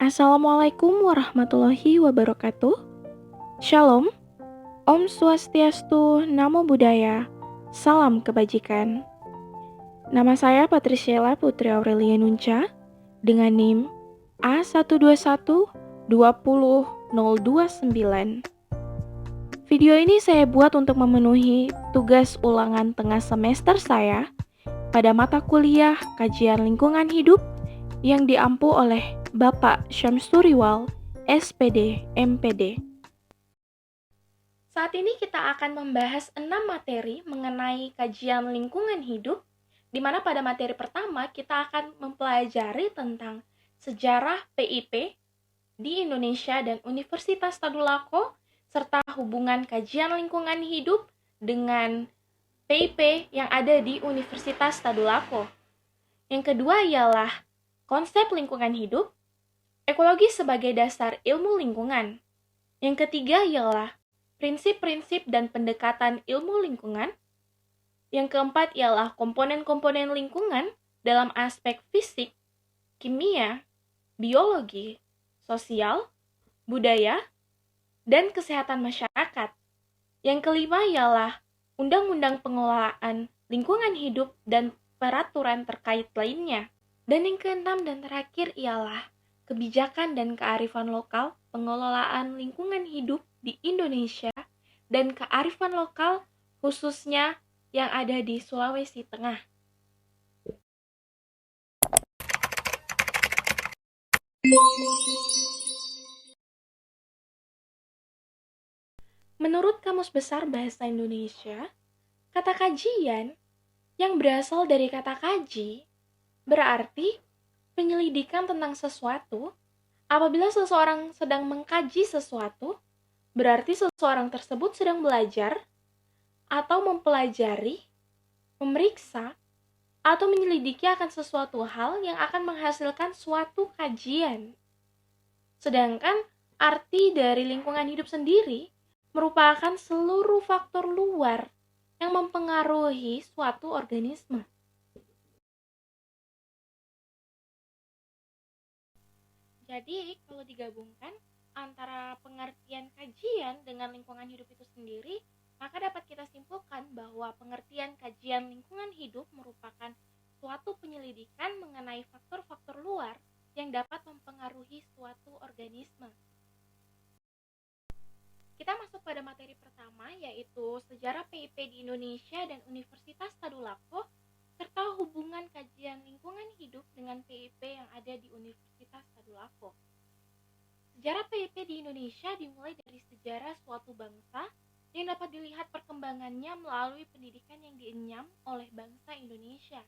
Assalamualaikum warahmatullahi wabarakatuh. Shalom, Om Swastiastu, Namo Buddhaya, Salam Kebajikan. Nama saya Patriciela Putri Aurelia Nunca dengan NIM A121-20029. Video ini saya buat untuk memenuhi tugas ulangan tengah semester saya pada mata kuliah Kajian Lingkungan Hidup yang diampu oleh Bapak Syamsuriwal, SPD, MPD. Saat ini kita akan membahas 6 materi mengenai kajian lingkungan hidup, di mana pada materi pertama kita akan mempelajari tentang sejarah PIP di Indonesia dan Universitas Tadulako, serta hubungan kajian lingkungan hidup dengan PIP yang ada di Universitas Tadulako. Yang kedua ialah konsep lingkungan hidup, ekologi sebagai dasar ilmu lingkungan. Yang ketiga ialah prinsip-prinsip dan pendekatan ilmu lingkungan. Yang keempat ialah komponen-komponen lingkungan dalam aspek fisik, kimia, biologi, sosial, budaya, dan kesehatan masyarakat. Yang kelima ialah undang-undang pengelolaan lingkungan hidup dan peraturan terkait lainnya. Dan yang keenam dan terakhir ialah kebijakan dan kearifan lokal pengelolaan lingkungan hidup di Indonesia dan kearifan lokal khususnya yang ada di Sulawesi Tengah. Menurut Kamus Besar Bahasa Indonesia, kata kajian yang berasal dari kata kaji berarti penyelidikan tentang sesuatu. Apabila seseorang sedang mengkaji sesuatu, berarti seseorang tersebut sedang belajar atau mempelajari, memeriksa, atau menyelidiki akan sesuatu hal yang akan menghasilkan suatu kajian. Sedangkan arti dari lingkungan hidup sendiri merupakan seluruh faktor luar yang mempengaruhi suatu organisme. Jadi, kalau digabungkan antara pengertian kajian dengan lingkungan hidup itu sendiri, maka dapat kita simpulkan bahwa pengertian kajian lingkungan hidup merupakan suatu penyelidikan mengenai faktor-faktor luar yang dapat mempengaruhi suatu organisme. Kita masuk pada materi pertama, yaitu sejarah PIP di Indonesia dan Universitas Tadulako, serta hubungan kajian lingkungan hidup dengan PIP yang ada di Universitas Tadulako. Sejarah PIP di Indonesia dimulai dari sejarah suatu bangsa yang dapat dilihat perkembangannya melalui pendidikan yang dienyam oleh bangsa Indonesia.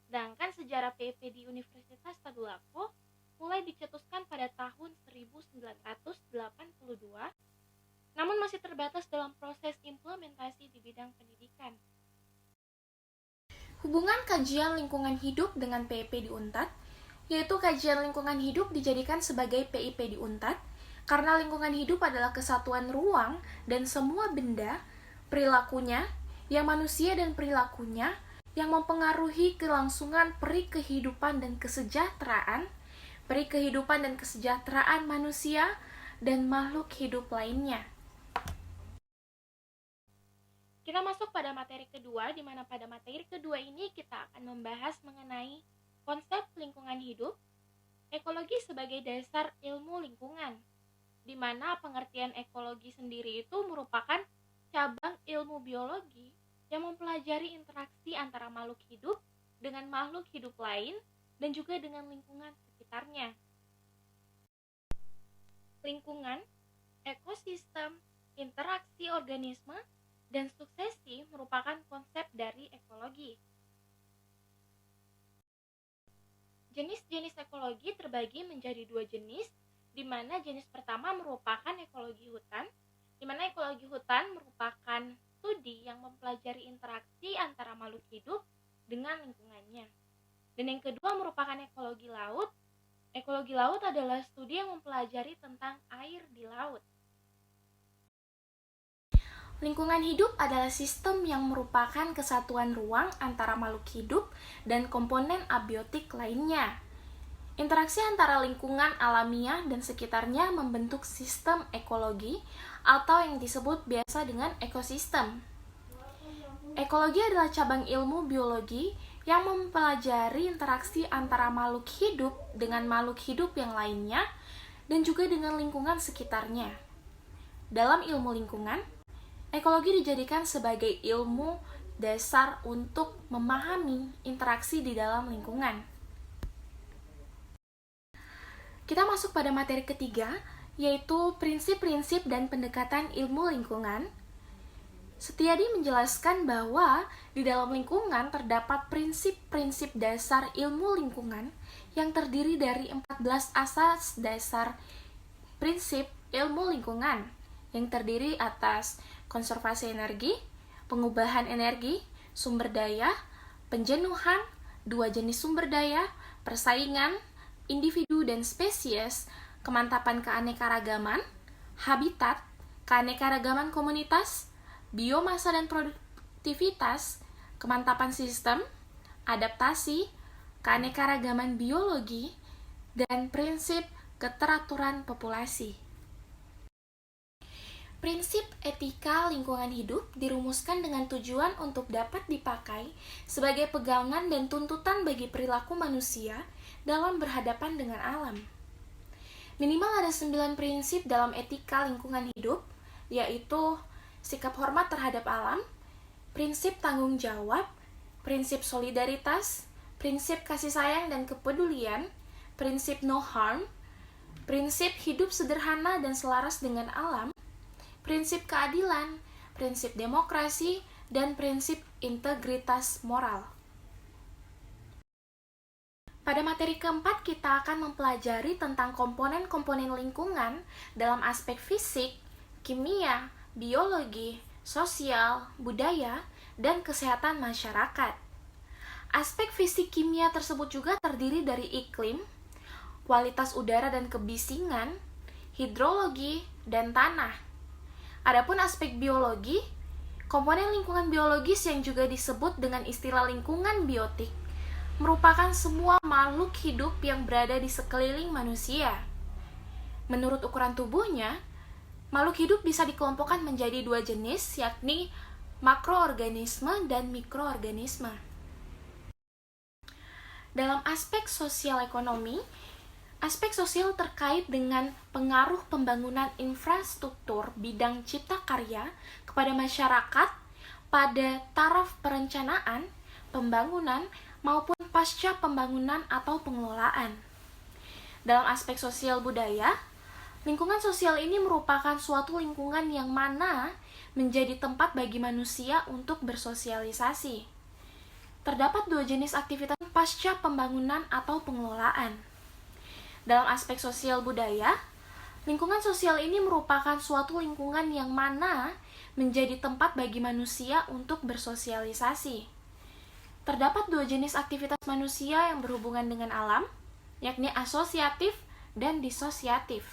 Sedangkan sejarah PIP di Universitas Tadulako mulai dicetuskan pada tahun 1982, namun masih terbatas dalam proses implementasi di bidang pendidikan. Hubungan kajian lingkungan hidup dengan PIP di UNTAD, yaitu kajian lingkungan hidup dijadikan sebagai PIP di UNTAD karena lingkungan hidup adalah kesatuan ruang dan semua benda, perilakunya, yang manusia dan perilakunya, yang mempengaruhi kelangsungan peri kehidupan dan kesejahteraan manusia dan makhluk hidup lainnya. Kita masuk pada materi kedua, di mana pada materi kedua ini kita akan membahas mengenai konsep lingkungan hidup, ekologi sebagai dasar ilmu lingkungan, di mana pengertian ekologi sendiri itu merupakan cabang ilmu biologi yang mempelajari interaksi antara makhluk hidup dengan makhluk hidup lain dan juga dengan lingkungan sekitarnya. Lingkungan, ekosistem, interaksi organisme, dan suksesi merupakan konsep dari ekologi. Jenis-jenis ekologi terbagi menjadi dua jenis, di mana jenis pertama merupakan ekologi hutan, di mana ekologi hutan merupakan studi yang mempelajari interaksi antara makhluk hidup dengan lingkungannya. Dan yang kedua merupakan ekologi laut. Ekologi laut adalah studi yang mempelajari tentang air di laut. Lingkungan hidup adalah sistem yang merupakan kesatuan ruang antara makhluk hidup dan komponen abiotik lainnya. Interaksi antara lingkungan alamiah dan sekitarnya membentuk sistem ekologi atau yang disebut biasa dengan ekosistem. Ekologi adalah cabang ilmu biologi yang mempelajari interaksi antara makhluk hidup dengan makhluk hidup yang lainnya dan juga dengan lingkungan sekitarnya. Dalam ilmu lingkungan, ekologi dijadikan sebagai ilmu dasar untuk memahami interaksi di dalam lingkungan. Kita masuk pada materi ketiga, yaitu prinsip-prinsip dan pendekatan ilmu lingkungan. Setiadi menjelaskan bahwa di dalam lingkungan terdapat prinsip-prinsip dasar ilmu lingkungan yang terdiri dari 14 asas dasar prinsip ilmu lingkungan yang terdiri atas konservasi energi, pengubahan energi, sumber daya, penjenuhan, dua jenis sumber daya, persaingan, individu dan spesies, kemantapan keanekaragaman, habitat, keanekaragaman komunitas, biomasa dan produktivitas, kemantapan sistem, adaptasi, keanekaragaman biologi, dan prinsip keteraturan populasi. Prinsip etika lingkungan hidup dirumuskan dengan tujuan untuk dapat dipakai sebagai pegangan dan tuntutan bagi perilaku manusia dalam berhadapan dengan alam. Minimal ada 9 prinsip dalam etika lingkungan hidup, yaitu sikap hormat terhadap alam, prinsip tanggung jawab, prinsip solidaritas, prinsip kasih sayang dan kepedulian, prinsip no harm, prinsip hidup sederhana dan selaras dengan alam, prinsip keadilan, prinsip demokrasi, dan prinsip integritas moral. Pada materi keempat, kita akan mempelajari tentang komponen-komponen lingkungan dalam aspek fisik, kimia, biologi, sosial, budaya, dan kesehatan masyarakat. Aspek fisik kimia tersebut juga terdiri dari iklim, kualitas udara dan kebisingan, hidrologi, dan tanah. Adapun aspek biologi, komponen lingkungan biologis yang juga disebut dengan istilah lingkungan biotik, merupakan semua makhluk hidup yang berada di sekeliling manusia. Menurut ukuran tubuhnya, makhluk hidup bisa dikelompokkan menjadi dua jenis, yakni makroorganisme dan mikroorganisme. Dalam aspek sosial ekonomi, aspek sosial terkait dengan pengaruh pembangunan infrastruktur bidang cipta karya kepada masyarakat pada taraf perencanaan, pembangunan, maupun pasca pembangunan atau pengelolaan. Dalam aspek sosial budaya, lingkungan sosial ini merupakan suatu lingkungan yang mana menjadi tempat bagi manusia untuk bersosialisasi. Terdapat dua jenis aktivitas pasca pembangunan atau pengelolaan. Dalam aspek sosial budaya, lingkungan sosial ini merupakan suatu lingkungan yang mana menjadi tempat bagi manusia untuk bersosialisasi. Terdapat dua jenis aktivitas manusia yang berhubungan dengan alam, yakni asosiatif dan disosiatif.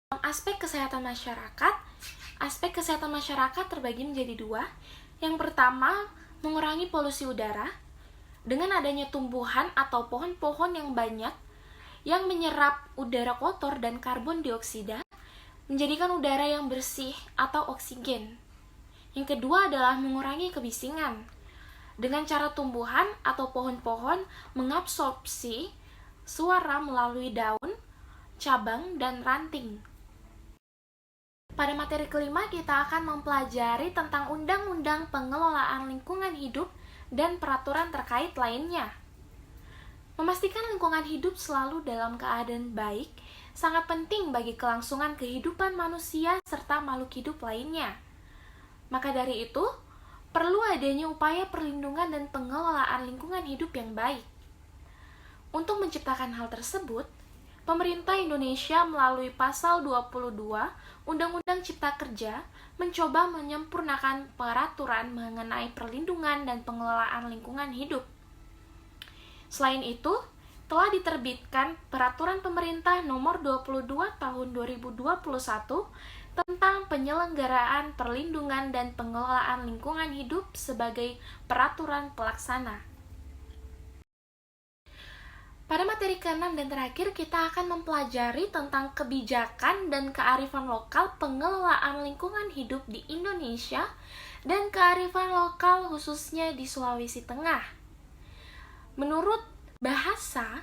Dalam aspek kesehatan masyarakat terbagi menjadi dua. Yang pertama, mengurangi polusi udara dengan adanya tumbuhan atau pohon-pohon yang banyak yang menyerap udara kotor dan karbon dioksida, menjadikan udara yang bersih atau oksigen. Yang kedua adalah mengurangi kebisingan dengan cara tumbuhan atau pohon-pohon mengabsorpsi suara melalui daun, cabang, dan ranting. Pada materi kelima, kita akan mempelajari tentang Undang-Undang Pengelolaan Lingkungan Hidup dan peraturan terkait lainnya. Memastikan lingkungan hidup selalu dalam keadaan baik sangat penting bagi kelangsungan kehidupan manusia serta makhluk hidup lainnya. Maka dari itu, perlu adanya upaya perlindungan dan pengelolaan lingkungan hidup yang baik. Untuk menciptakan hal tersebut, pemerintah Indonesia melalui pasal 22 Undang-Undang Cipta Kerja mencoba menyempurnakan peraturan mengenai perlindungan dan pengelolaan lingkungan hidup. Selain itu, telah diterbitkan Peraturan Pemerintah Nomor 22 Tahun 2021 tentang penyelenggaraan perlindungan dan pengelolaan lingkungan hidup sebagai peraturan pelaksana. Pada materi ke-6 dan terakhir, kita akan mempelajari tentang kebijakan dan kearifan lokal pengelolaan lingkungan hidup di Indonesia dan kearifan lokal khususnya di Sulawesi Tengah. Menurut bahasa,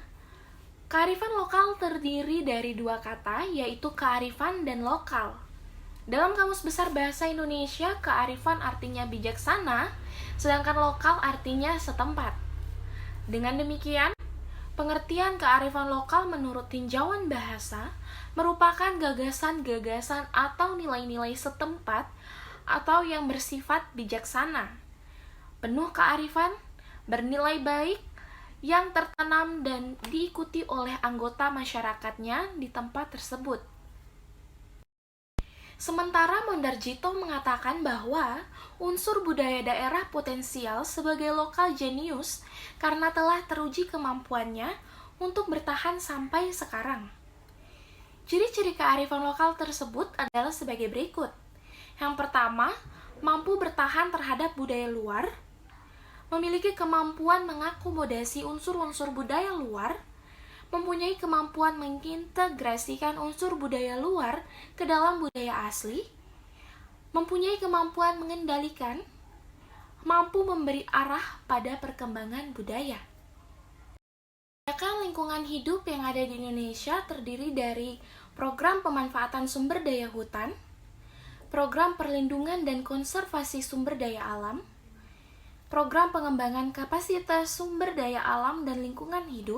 kearifan lokal terdiri dari dua kata, yaitu kearifan dan lokal. Dalam Kamus Besar Bahasa Indonesia, kearifan artinya bijaksana, sedangkan lokal artinya setempat. Dengan demikian, pengertian kearifan lokal menurut tinjauan bahasa merupakan gagasan-gagasan atau nilai-nilai setempat atau yang bersifat bijaksana, penuh kearifan, bernilai baik, yang tertanam dan diikuti oleh anggota masyarakatnya di tempat tersebut. Sementara Mondarjito mengatakan bahwa unsur budaya daerah potensial sebagai lokal jenius karena telah teruji kemampuannya untuk bertahan sampai sekarang. Ciri-ciri kearifan lokal tersebut adalah sebagai berikut. Yang pertama, mampu bertahan terhadap budaya luar, memiliki kemampuan mengakomodasi unsur-unsur budaya luar, mempunyai kemampuan mengintegrasikan unsur budaya luar ke dalam budaya asli, mempunyai kemampuan mengendalikan, mampu memberi arah pada perkembangan budaya. Kebijakan lingkungan hidup yang ada di Indonesia terdiri dari program pemanfaatan sumber daya hutan, program perlindungan dan konservasi sumber daya alam, program pengembangan kapasitas sumber daya alam dan lingkungan hidup,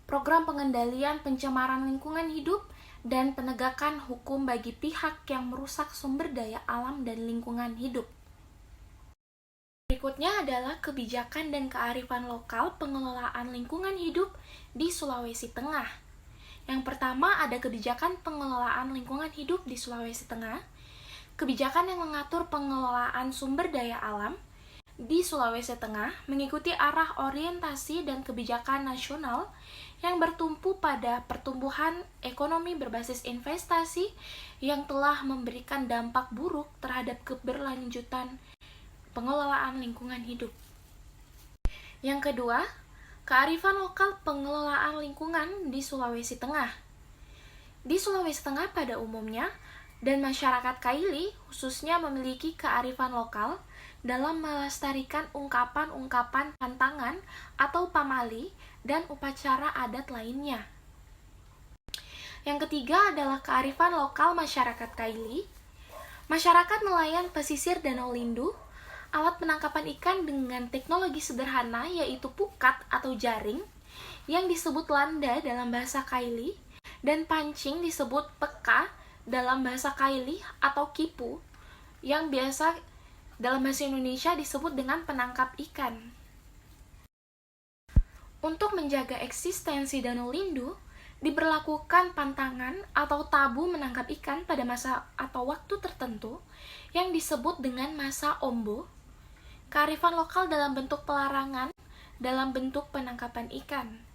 program pengendalian pencemaran lingkungan hidup, dan penegakan hukum bagi pihak yang merusak sumber daya alam dan lingkungan hidup. Berikutnya adalah kebijakan dan kearifan lokal pengelolaan lingkungan hidup di Sulawesi Tengah. Yang pertama ada kebijakan pengelolaan lingkungan hidup di Sulawesi Tengah, kebijakan yang mengatur pengelolaan sumber daya alam di Sulawesi Tengah mengikuti arah orientasi dan kebijakan nasional yang bertumpu pada pertumbuhan ekonomi berbasis investasi yang telah memberikan dampak buruk terhadap keberlanjutan pengelolaan lingkungan hidup. Yang kedua, kearifan lokal pengelolaan lingkungan di Sulawesi Tengah. Di Sulawesi Tengah pada umumnya dan masyarakat Kaili khususnya memiliki kearifan lokal dalam melestarikan ungkapan-ungkapan pantangan atau pamali dan upacara adat lainnya. Yang ketiga adalah kearifan lokal masyarakat Kaili. Masyarakat nelayan pesisir Danau Lindu, alat penangkapan ikan dengan teknologi sederhana yaitu pukat atau jaring yang disebut landa dalam bahasa Kaili dan pancing disebut peka dalam bahasa Kaili atau kipu yang biasa dalam bahasa Indonesia disebut dengan penangkap ikan. Untuk menjaga eksistensi Danau Lindu, diberlakukan pantangan atau tabu menangkap ikan pada masa atau waktu tertentu yang disebut dengan masa ombo, kearifan lokal dalam bentuk pelarangan dalam bentuk penangkapan ikan.